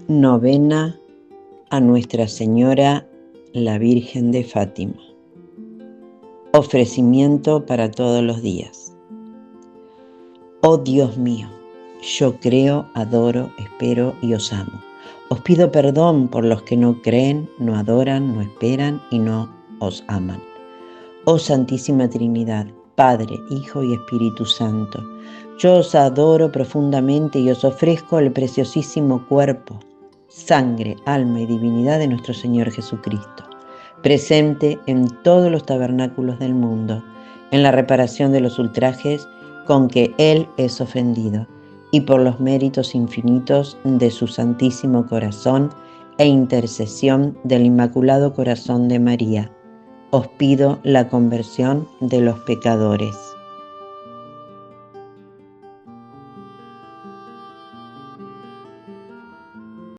Novena a Nuestra Señora la Virgen de Fátima. Ofrecimiento para todos los días. Oh Dios mío, yo creo, adoro, espero y os amo. Os pido perdón por los que no creen, no adoran, no esperan y no os aman. Oh Santísima Trinidad, Padre, Hijo y Espíritu Santo, yo os adoro profundamente y os ofrezco el preciosísimo cuerpo, sangre, alma y divinidad de nuestro Señor Jesucristo, presente en todos los tabernáculos del mundo, en la reparación de los ultrajes con que Él es ofendido, y por los méritos infinitos de su Santísimo Corazón e intercesión del Inmaculado Corazón de María, os pido la conversión de los pecadores.